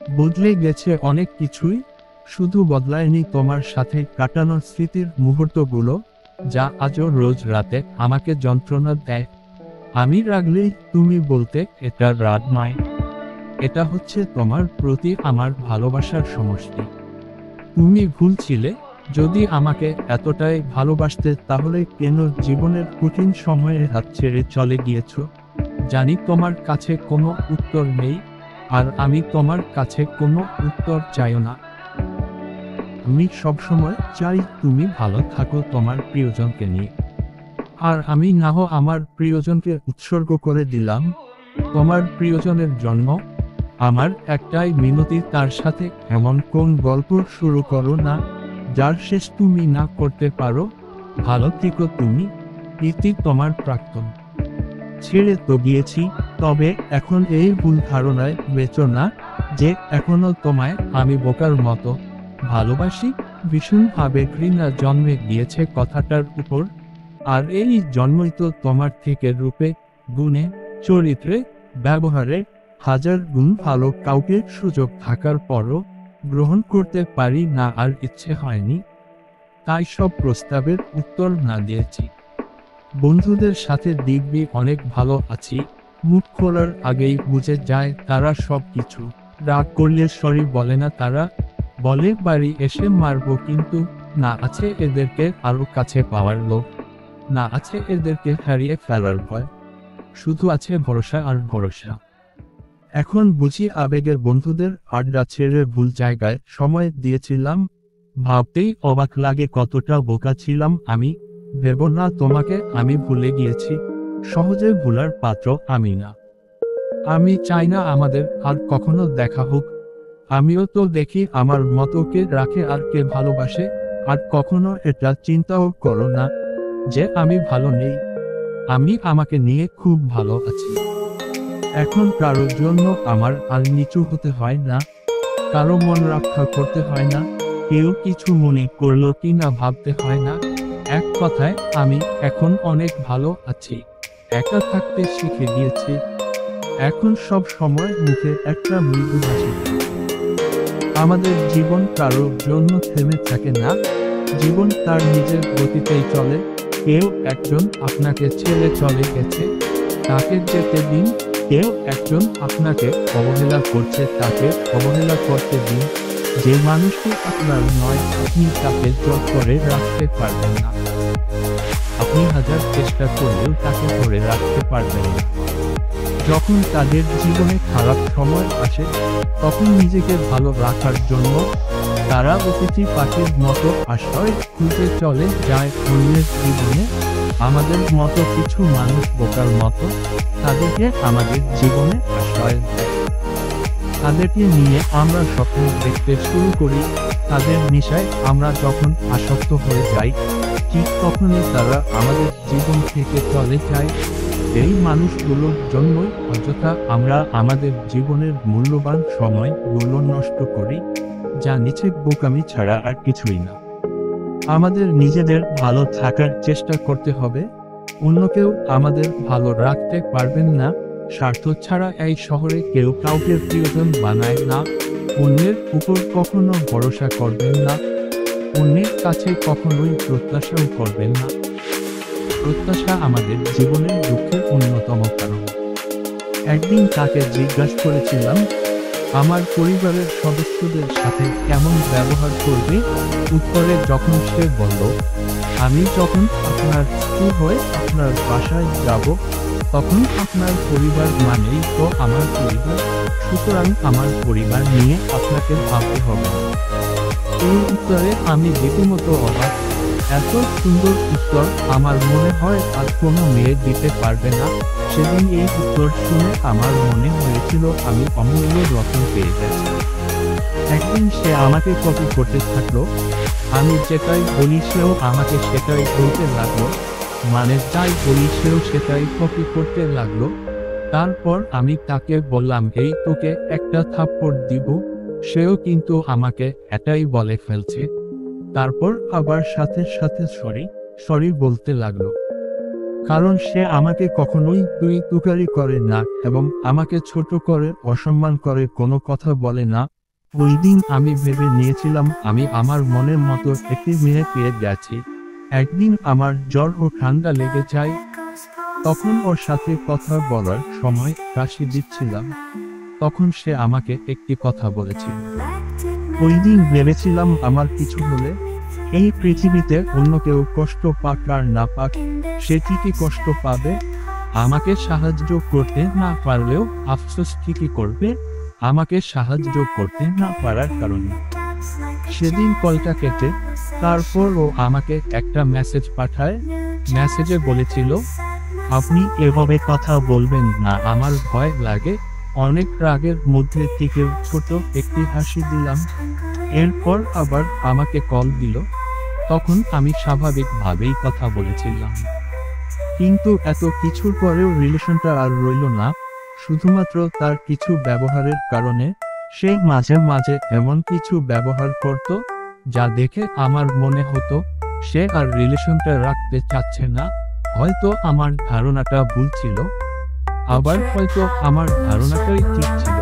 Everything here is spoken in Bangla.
বদলে গেছে অনেক কিছুই, শুধু বদলায়নি তোমার সাথে কাটানোর স্মৃতির মুহূর্তগুলো, যা আজও রোজ রাতে আমাকে যন্ত্রণা দেয়। আমি রাগলেই তুমি বলতে এটা রাগ নয়, এটা হচ্ছে তোমার প্রতি আমার ভালোবাসার সমষ্টি। তুমি ভুল ছিলে, যদি আমাকে এতটাই ভালোবাসতে তাহলে কেন জীবনের কঠিন সময়ে হাত ছেড়ে চলে গিয়েছো? জানি তোমার কাছে কোনো উত্তর নেই, আর আমি তোমার কাছে কোনো উত্তর চাইও না। আমি সবসময় চাই তুমি ভালো থাকো তোমার প্রিয়জনকে নিয়ে। আর আমি আমার প্রিয়জনকে উৎসর্গ করে দিলাম তোমার প্রিয়জনের জন্য। আমার একটাই মিনতি, তার সাথে এমন কোন গল্প শুরু করো না যার শেষ তুমি না করতে পারো। ভালো থেকো তুমি, ইতি তোমার প্রাক্তন। ছেড়ে তো গিয়েছি, তবে এখন এই ভুল ধারণায় বেচো না যে এখনো তোমায় আমি বোকার মতো ভালোবাসি। ভীষণভাবে ঘৃণা জন্মে গিয়েছে কথাটার উপর, আর এই জন্মই তো তোমার থেকে রূপে, গুণে, চরিত্রে, ব্যবহারে হাজার গুণ ভালো কাউকে সুযোগ থাকার পরও গ্রহণ করতে পারি না, আর ইচ্ছে হয়নি, তাই সব প্রস্তাবের উত্তর না দিয়েছি। বন্ধুদের সাথে দিব্যি অনেক ভালো আছি, মুখ খোলার আগেই বুঝে যায় তারা সব কিছু। রাগ করলে সরি বলে না তারা, বলে বাড়ি এসে মারবো, কিন্তু না আছে এদেরকে আরো কাছে পাওয়ার লোক, না আছে এদেরকে হারিয়ে ফেলার ভয়, শুধু আছে ভরসা আর ভরসা। এখন বুঝি আবেগের বন্ধুদের আড্ডা ছেড়ে ভুল জায়গায় সময় দিয়েছিলাম। ভাবতেই অবাক লাগে কতটা বোকা ছিলাম আমি। ভেবো না তোমাকে আমি ভুলে গিয়েছি, সহজে ভুলার পাত্র আমি না। আমি চাই না আমাদের আর কখনো দেখা হোক। আমিও তো দেখি আমার মতো কে রাখে আর কে ভালোবাসে। আর কখনো এটা চিন্তাও করো না যে আমি ভালো নেই। আমি আমাকে নিয়ে খুব ভালো আছি। এখন কারোর জন্য আমার আর নিচু হতে হয় না, কারো মন রক্ষা করতে হয় না, কেউ কিছু মনে করলো কি না ভাবতে হয় না। এক কথায় আমি এখন অনেক ভালো আছি, একা থাকতে শিখে গিয়েছি। এখন সব সময় মুখে একটা মৃদু হাসি। আমাদের জীবন কারোর জন্য থেমে থাকে না, জীবন তার নিজের গতিতেই চলে। কেউ একজন আপনাকে ছেড়ে চলে গেছে, তাকে যেতে দিন। কেউ একজন আপনাকে অবহেলা করছে, তাকে অবহেলা করতে দিন। যে মানুষটি আপনার নয়, আপনি তাকে জোর করে রাখতে পারবেন না। আপনি হাজার চেষ্টা করলেও তাকে ধরে রাখতে পারবেন না। যখন তাদের জীবনে খারাপ সময় আসে, তখন নিজেকে ভালো রাখার জন্য তারা অতিথি পাখির মতো আশ্রয় খুঁজে চলে যায় অন্যের জীবনে। আমাদের মতো কিছু মানুষ বোকার মতো তাদেরকে আমাদের জীবনে আশ্রয় দেয়। তাদেরকে নিয়ে আমরা স্বপ্ন দেখতে শুরু করি, তাদের নেশায় আমরা যখন আসক্ত হয়ে যাই, ঠিক তখনই তারা আমাদের জীবন থেকে চলে যায়। এই মানুষগুলোর জন্যই অযথা আমরা আমাদের জীবনের মূল্যবান সময়গুলো নষ্ট করি, যা নিছক বোকামি ছাড়া আর কিছুই না। আমাদের নিজেদের ভালো থাকার চেষ্টা করতে হবে, অন্য কেউ আমাদের ভালো রাখতে পারবেন না। স্বার্থ ছাড়া এই শহরে কেউ কাউকে প্রিয়জন বানায় না। অন্যের উপর কখনো ভরসা করবেন না, অন্যের কাছে কখনোই প্রত্যাশাও করবেন না। প্রত্যাশা আমাদের জীবনের দুঃখের অন্যতম কারণ। একদিন তাকে জিজ্ঞাসা করেছিলাম, আমার পরিবারের সদস্যদের সাথে কেমন ব্যবহার করবে? উত্তরে যখন সে বলল, আমি যখন আপনার স্ত্রী হয়ে আপনার বাসায় যাব, তখন আপনার পরিবার মানেই তো আমার পরিবার, সুতরাং আমার পরিবার নিয়ে আপনাকে ভাবতে হবে। এই উত্তরে আমি রীতিমতো অবাক। এত সুন্দর উত্তর আমার মনে হয় আর কোনো মেয়ে দিতে পারবে না। সেদিন এই উত্তর শুনে আমার মনে হয়েছিল আমি অমূল্য রত্ন পেয়ে গেছি। একদিন সে আমাকে কপি করতে থাকলো, আমি যেটাই বলি সেও আমাকে সেটাই বলতে লাগলো, মানে যাই বলি সেও সেটাই কপি করতে লাগলো। তারপর আমি তাকে বললাম, এই তোকে একটা থাপ্পড় দিব, সেও কিন্তু আমাকে এটাই বলে ফেলছে। তারপর আবার সাথে সাথে সরি সরি বলতে লাগলো। কারণ সে আমাকে কখনোই তুই তুকারি করে না এবং আমাকে ছোট করে অসম্মান করে কোনো কথা বলে না। ওই দিন আমি ভেবে নিয়েছিলাম আমি আমার মনের মতো একটি মেয়ে পেয়ে গেছি। একদিন আমার জ্বর ও ঠান্ডা লেগে যায়, তখন ওর সাথে কথা বলার সময় কাশি দিচ্ছিলাম, তখন সে আমাকে একটি কথা বলেছিল। ওই দিন ভেবেছিলাম আমার কিছু হলে এই পৃথিবীতে অন্য কেউ কষ্ট পাক আর না পাক, সে ঠিকই কষ্ট পাবে। আমাকে সাহায্য করতে না পারলেও আফসোস ঠিকই করবে আমাকে সাহায্য করতে না পারার কারণে। সেদিন কলটা কেটে তারপর ও আমাকে একটা মেসেজ পাঠায়। মেসেজে বলেছিল, আপনি এভাবে কথা বলবেন না, আমার ভয় লাগে। অনেক রাগের মধ্যে থেকেও ছোট একটি হাসি দিলাম। এরপর আবার আমাকে কল দিল, তখন আমি স্বাভাবিকভাবেই কথা বলেছিলাম। কিন্তু এত কিছুর পরেও রিলেশনটা আর রইল না, শুধুমাত্র তার কিছু ব্যবহারের কারণে। সে মাঝে মাঝে এমন কিছু ব্যবহার করত যা দেখে আমার মনে হতো সে আর রিলেশনটা রাখতে চাচ্ছে না। হয়তো আমার ধারণাটা ভুল ছিল, আবার হয়তো আমার ধারণাটাই ঠিক ছিল।